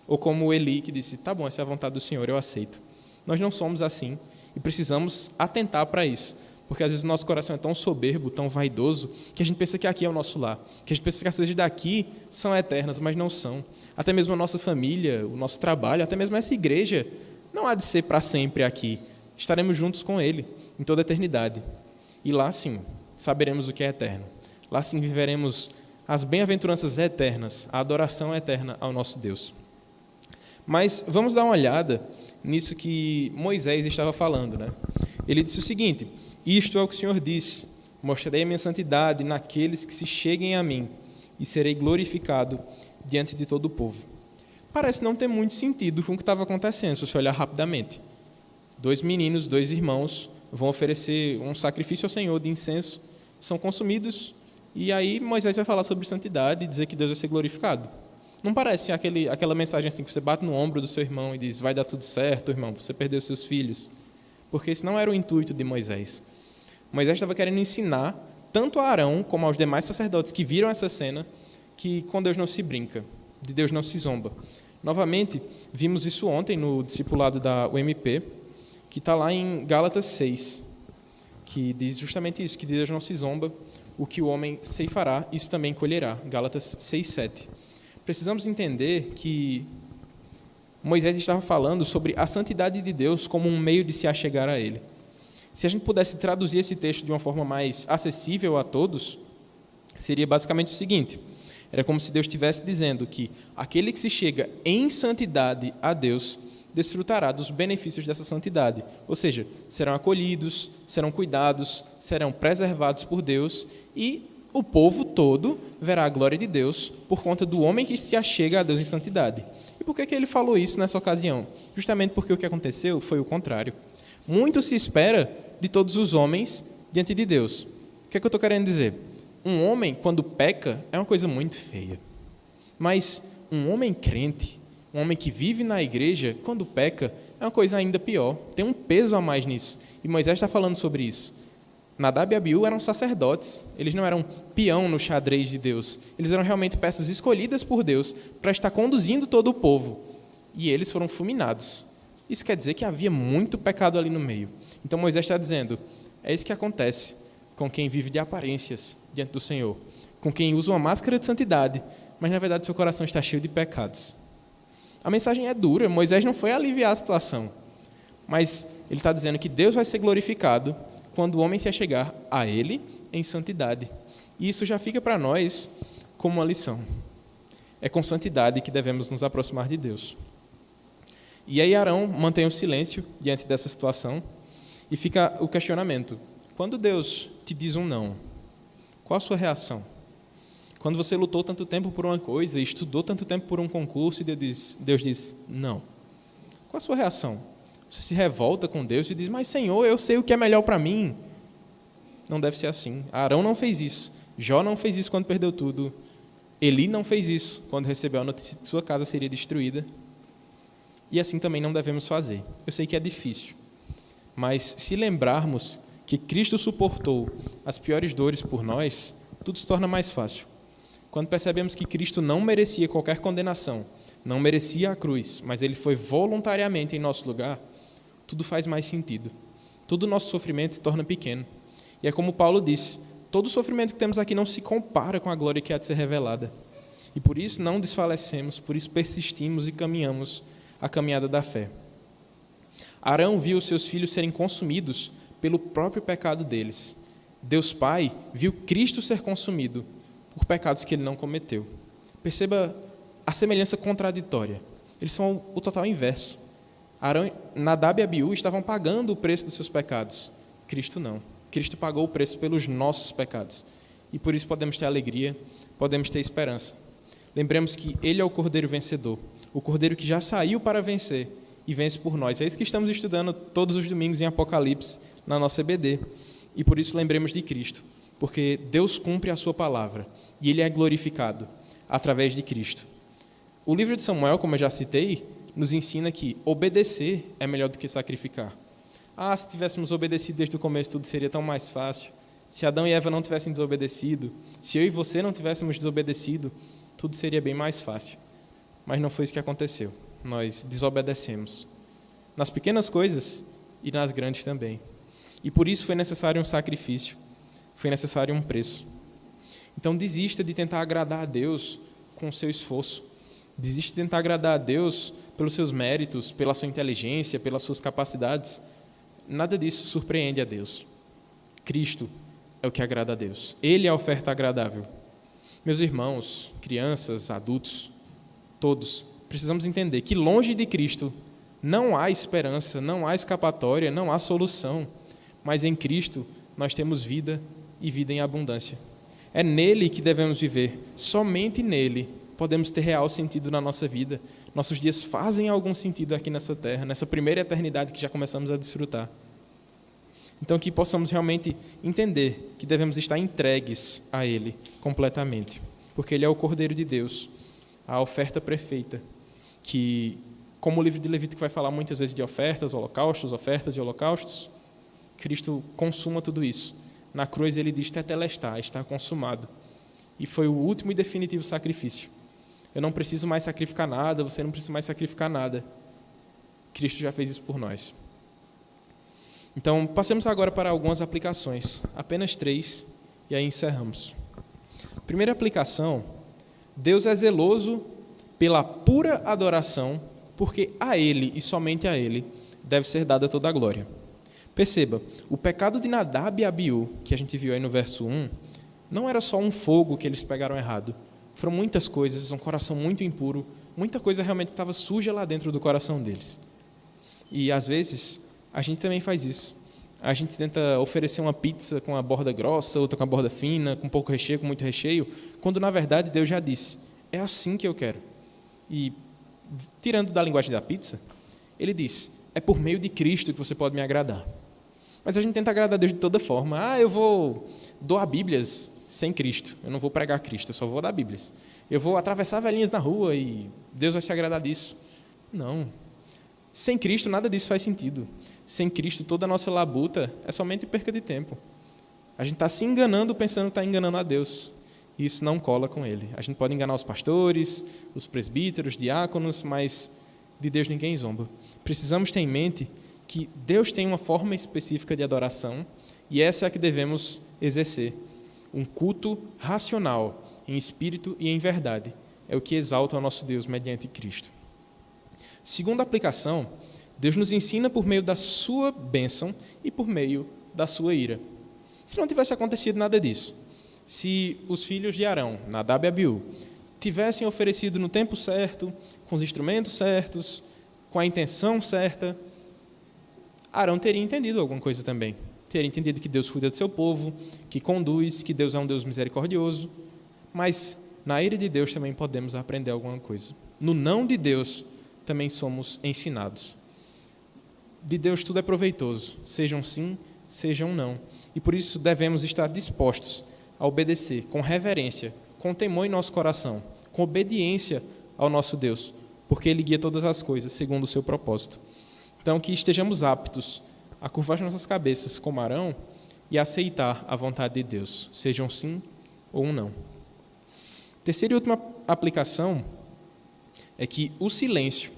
Ou como Eli, que disse: tá bom, essa é a vontade do Senhor, eu aceito. Nós não somos assim e precisamos atentar para isso. Porque às vezes o nosso coração é tão soberbo, tão vaidoso, que a gente pensa que aqui é o nosso lar. Que a gente pensa que as coisas daqui são eternas, mas não são. Até mesmo a nossa família, o nosso trabalho, até mesmo essa igreja, não há de ser para sempre aqui. Estaremos juntos com Ele, em toda a eternidade. E lá sim, saberemos o que é eterno. Lá sim viveremos as bem-aventuranças eternas, a adoração eterna ao nosso Deus. Mas vamos dar uma olhada nisso que Moisés estava falando, né? Ele disse o seguinte: isto é o que o Senhor disse: mostrarei a minha santidade naqueles que se cheguem a mim, e serei glorificado diante de todo o povo. Parece não ter muito sentido com o que estava acontecendo, se você olhar rapidamente. 2 meninos, 2 irmãos, vão oferecer um sacrifício ao Senhor de incenso, são consumidos, e aí Moisés vai falar sobre santidade e dizer que Deus vai ser glorificado. Não parece aquela mensagem assim que você bate no ombro do seu irmão e diz: vai dar tudo certo, irmão, você perdeu seus filhos. Porque esse não era o intuito de Moisés. Moisés estava querendo ensinar tanto a Arão como aos demais sacerdotes que viram essa cena que com Deus não se brinca, de Deus não se zomba. Novamente, vimos isso ontem no discipulado da UMP, que está lá em Gálatas 6, que diz justamente isso, que de Deus não se zomba, o que o homem ceifará, isso também colherá. Gálatas 6, 7. Precisamos entender que Moisés estava falando sobre a santidade de Deus como um meio de se achegar a Ele. Se a gente pudesse traduzir esse texto de uma forma mais acessível a todos, seria basicamente o seguinte: era como se Deus estivesse dizendo que aquele que se chega em santidade a Deus desfrutará dos benefícios dessa santidade, ou seja, serão acolhidos, serão cuidados, serão preservados por Deus, e o povo todo verá a glória de Deus por conta do homem que se achega a Deus em santidade. E por que ele falou isso nessa ocasião? Justamente porque o que aconteceu foi o contrário. Muito se espera de todos os homens diante de Deus. O que é que eu estou querendo dizer? Um homem, quando peca, é uma coisa muito feia. Mas um homem crente, um homem que vive na igreja, quando peca, é uma coisa ainda pior. Tem um peso a mais nisso. E Moisés está falando sobre isso. Nadab e Abiú eram sacerdotes. Eles não eram peão no xadrez de Deus. Eles eram realmente peças escolhidas por Deus para estar conduzindo todo o povo. E eles foram fulminados. Isso quer dizer que havia muito pecado ali no meio. Então Moisés está dizendo: é isso que acontece com quem vive de aparências diante do Senhor, com quem usa uma máscara de santidade, mas na verdade seu coração está cheio de pecados. A mensagem é dura. Moisés não foi aliviar a situação, mas ele está dizendo que Deus vai ser glorificado quando o homem se achegar a Ele em santidade. E isso já fica para nós como uma lição. É com santidade que devemos nos aproximar de Deus. E aí Arão mantém o silêncio diante dessa situação e fica o questionamento: quando Deus te diz um não, qual a sua reação? Quando você lutou tanto tempo por uma coisa, estudou tanto tempo por um concurso e Deus diz não, qual a sua reação? Você se revolta com Deus e diz: mas Senhor, eu sei o que é melhor para mim. Não deve ser assim. Arão não fez isso. Jó não fez isso quando perdeu tudo. Eli não fez isso quando recebeu a notícia de sua casa seria destruída. E assim também não devemos fazer. Eu sei que é difícil, mas se lembrarmos que Cristo suportou as piores dores por nós, tudo se torna mais fácil. Quando percebemos que Cristo não merecia qualquer condenação, não merecia a cruz, mas Ele foi voluntariamente em nosso lugar, tudo faz mais sentido. Todo o nosso sofrimento se torna pequeno. E é como Paulo disse, todo o sofrimento que temos aqui não se compara com a glória que há de ser revelada. E por isso não desfalecemos, por isso persistimos e caminhamos a caminhada da fé. Arão viu os seus filhos serem consumidos pelo próprio pecado deles. Deus Pai viu Cristo ser consumido por pecados que ele não cometeu. Perceba a semelhança contraditória. Eles são o total inverso. Arão, Nadab e Abiú estavam pagando o preço dos seus pecados. Cristo não. Cristo pagou o preço pelos nossos pecados. E por isso podemos ter alegria, podemos ter esperança. Lembremos que Ele é o Cordeiro vencedor, o Cordeiro que já saiu para vencer e vence por nós. É isso que estamos estudando todos os domingos em Apocalipse, na nossa EBD. E por isso lembremos de Cristo, porque Deus cumpre a sua palavra e Ele é glorificado através de Cristo. O livro de Samuel, como eu já citei, nos ensina que obedecer é melhor do que sacrificar. Se tivéssemos obedecido desde o começo, tudo seria tão mais fácil. Se Adão e Eva não tivessem desobedecido, se eu e você não tivéssemos desobedecido, tudo seria bem mais fácil. Mas não foi isso que aconteceu. Nós desobedecemos. Nas pequenas coisas e nas grandes também. E por isso foi necessário um sacrifício. Foi necessário um preço. Então desista de tentar agradar a Deus com o seu esforço. Desiste de tentar agradar a Deus pelos seus méritos, pela sua inteligência, pelas suas capacidades. Nada disso surpreende a Deus. Cristo é o que agrada a Deus. Ele é a oferta agradável. Meus irmãos, crianças, adultos, todos, precisamos entender que longe de Cristo não há esperança, não há escapatória, não há solução. Mas em Cristo nós temos vida e vida em abundância. É nele que devemos viver. Somente nele podemos ter real sentido na nossa vida. Nossos dias fazem algum sentido aqui nessa terra, nessa primeira eternidade que já começamos a desfrutar. Então, que possamos realmente entender que devemos estar entregues a Ele completamente, porque Ele é o Cordeiro de Deus, a oferta perfeita, que, como o livro de Levítico vai falar muitas vezes de ofertas, ofertas e holocaustos, Cristo consuma tudo isso. Na cruz Ele diz, tetelestai, está consumado. E foi o último e definitivo sacrifício. Eu não preciso mais sacrificar nada, você não precisa mais sacrificar nada. Cristo já fez isso por nós. Então, passemos agora para algumas aplicações, apenas 3, e aí encerramos. Primeira aplicação, Deus é zeloso pela pura adoração, porque a Ele, e somente a Ele, deve ser dada toda a glória. Perceba, o pecado de Nadab e Abiú, que a gente viu aí no verso 1, não era só um fogo que eles pegaram errado. Foram muitas coisas, um coração muito impuro, muita coisa realmente estava suja lá dentro do coração deles. E, às vezes, a gente também faz isso. A gente tenta oferecer uma pizza com a borda grossa, outra com a borda fina, com pouco recheio, com muito recheio, quando, na verdade, Deus já disse, é assim que eu quero. E, tirando da linguagem da pizza, Ele diz, é por meio de Cristo que você pode me agradar. Mas a gente tenta agradar a Deus de toda forma. Eu vou doar Bíblias sem Cristo. Eu não vou pregar Cristo, eu só vou dar Bíblias. Eu vou atravessar velhinhas na rua e Deus vai se agradar disso. Não. Sem Cristo, nada disso faz sentido. Sem Cristo, toda a nossa labuta é somente perca de tempo. A gente está se enganando pensando que está enganando a Deus. E isso não cola com Ele. A gente pode enganar os pastores, os presbíteros, diáconos, mas de Deus ninguém zomba. Precisamos ter em mente que Deus tem uma forma específica de adoração e essa é a que devemos exercer. Um culto racional, em espírito e em verdade, é o que exalta o nosso Deus mediante Cristo. Segunda aplicação, Deus nos ensina por meio da sua bênção e por meio da sua ira. Se não tivesse acontecido nada disso, se os filhos de Arão, Nadab e Abiú, tivessem oferecido no tempo certo, com os instrumentos certos, com a intenção certa, Arão teria entendido alguma coisa também. Teria entendido que Deus cuida do seu povo, que conduz, que Deus é um Deus misericordioso. Mas na ira de Deus também podemos aprender alguma coisa. No não de Deus também somos ensinados. De Deus tudo é proveitoso, sejam sim, sejam não. E por isso devemos estar dispostos a obedecer com reverência, com temor em nosso coração, com obediência ao nosso Deus, porque Ele guia todas as coisas segundo o seu propósito. Então, que estejamos aptos a curvar nossas cabeças como Arão e aceitar a vontade de Deus, sejam sim ou não. Terceira e última aplicação é que o silêncio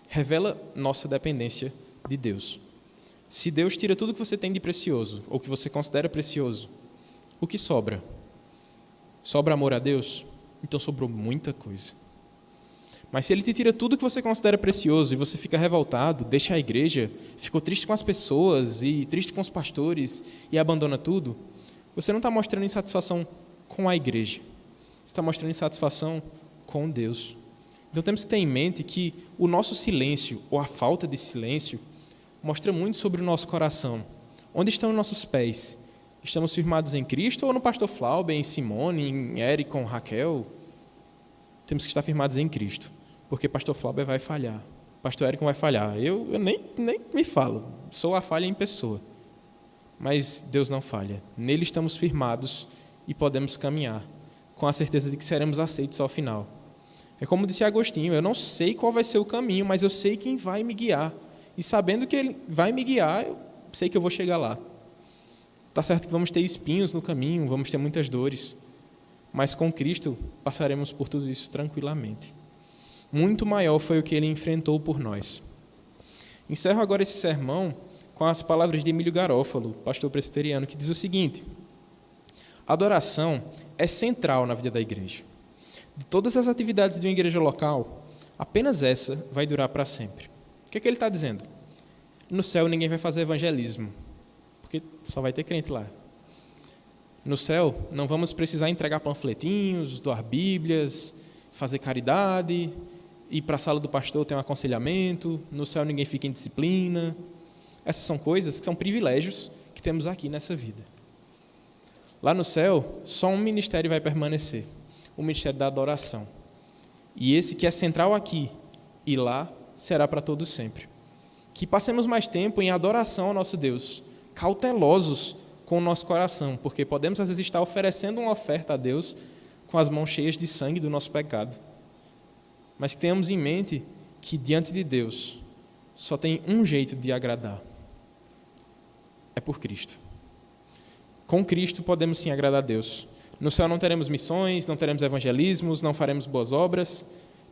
revela nossa dependência de Deus. Se Deus tira tudo que você tem de precioso, ou que você considera precioso, o que sobra? Sobra amor a Deus? Então sobrou muita coisa. Mas se Ele te tira tudo que você considera precioso e você fica revoltado, deixa a igreja, ficou triste com as pessoas e triste com os pastores e abandona tudo, você não está mostrando insatisfação com a igreja. Você está mostrando insatisfação com Deus. Então temos que ter em mente que o nosso silêncio, ou a falta de silêncio, mostra muito sobre o nosso coração. Onde estão os nossos pés? Estamos firmados em Cristo ou no pastor Flauber, em Simone, em Érico, Raquel? Temos que estar firmados em Cristo, porque pastor Flauber vai falhar, pastor Érico vai falhar. Eu nem me falo, sou a falha em pessoa. Mas Deus não falha. Nele estamos firmados e podemos caminhar com a certeza de que seremos aceitos ao final. É como disse Agostinho, eu não sei qual vai ser o caminho, mas eu sei quem vai me guiar. E sabendo que Ele vai me guiar, eu sei que eu vou chegar lá. Está certo que vamos ter espinhos no caminho, vamos ter muitas dores, mas com Cristo passaremos por tudo isso tranquilamente. Muito maior foi o que Ele enfrentou por nós. Encerro agora esse sermão com as palavras de Emílio Garófalo, pastor presbiteriano, que diz o seguinte: a adoração é central na vida da igreja. De todas as atividades de uma igreja local, apenas essa vai durar para sempre. O que é que ele está dizendo? No céu ninguém vai fazer evangelismo, porque só vai ter crente lá. No céu não vamos precisar entregar panfletinhos, doar bíblias, fazer caridade, ir para a sala do pastor ter um aconselhamento. No céu ninguém fica em disciplina. Essas são coisas que são privilégios que temos aqui nessa vida. Lá no céu, só um ministério vai permanecer, o ministério da adoração. E esse que é central aqui e lá será para todos sempre. Que passemos mais tempo em adoração ao nosso Deus, cautelosos com o nosso coração, porque podemos às vezes estar oferecendo uma oferta a Deus com as mãos cheias de sangue do nosso pecado. Mas que tenhamos em mente que diante de Deus só tem um jeito de agradar. É por Cristo. Com Cristo podemos sim agradar a Deus. No céu não teremos missões, não teremos evangelismos, não faremos boas obras,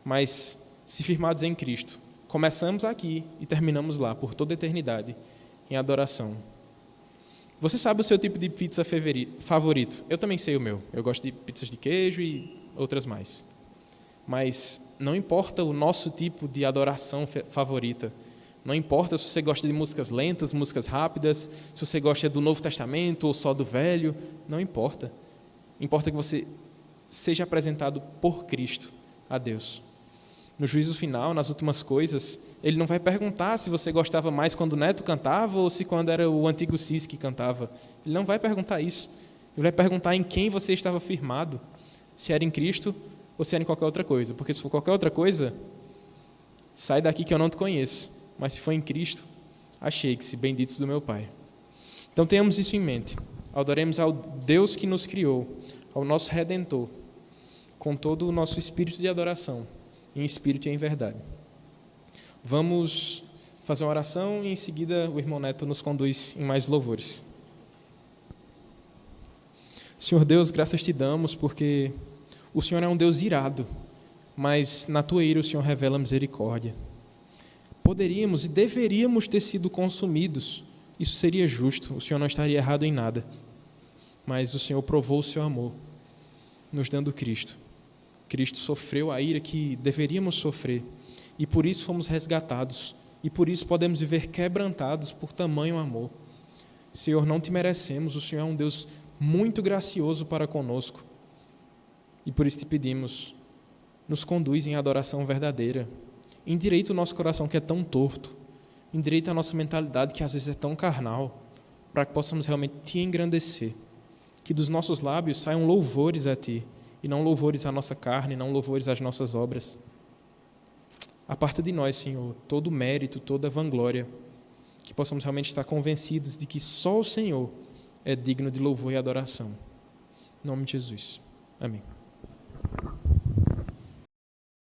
mas se firmados em Cristo, começamos aqui e terminamos lá, por toda a eternidade, em adoração. Você sabe o seu tipo de pizza favorito? Eu também sei o meu. Eu gosto de pizzas de queijo e outras mais. Mas não importa o nosso tipo de adoração favorita. Não importa se você gosta de músicas lentas, músicas rápidas, se você gosta do Novo Testamento ou só do Velho, não importa. Importa que você seja apresentado por Cristo a Deus. No juízo final, nas últimas coisas, Ele não vai perguntar se você gostava mais quando o Neto cantava ou se quando era o antigo Cis que cantava. Ele não vai perguntar isso. Ele vai perguntar em quem você estava firmado, se era em Cristo ou se era em qualquer outra coisa. Porque se for qualquer outra coisa, sai daqui que eu não te conheço. Mas se for em Cristo, achegue-se, benditos do meu Pai. Então tenhamos isso em mente. Adoremos ao Deus que nos criou, ao nosso Redentor, com todo o nosso espírito de adoração, em espírito e em verdade. Vamos fazer uma oração e em seguida o irmão Neto nos conduz em mais louvores. Senhor Deus, graças te damos porque o Senhor é um Deus irado, mas na tua ira o Senhor revela misericórdia. Poderíamos e deveríamos ter sido consumidos, isso seria justo, o Senhor não estaria errado em nada, mas o Senhor provou o seu amor, nos dando Cristo. Cristo sofreu a ira que deveríamos sofrer, e por isso fomos resgatados, e por isso podemos viver quebrantados por tamanho amor. Senhor, não te merecemos, o Senhor é um Deus muito gracioso para conosco, e por isso te pedimos, nos conduz em adoração verdadeira, endireita o nosso coração que é tão torto, endireita a nossa mentalidade que às vezes é tão carnal, para que possamos realmente te engrandecer, que dos nossos lábios saiam louvores a ti, e não louvores à nossa carne, não louvores às nossas obras. Aparta de nós, Senhor, todo o mérito, toda a vanglória, que possamos realmente estar convencidos de que só o Senhor é digno de louvor e adoração. Em nome de Jesus. Amém.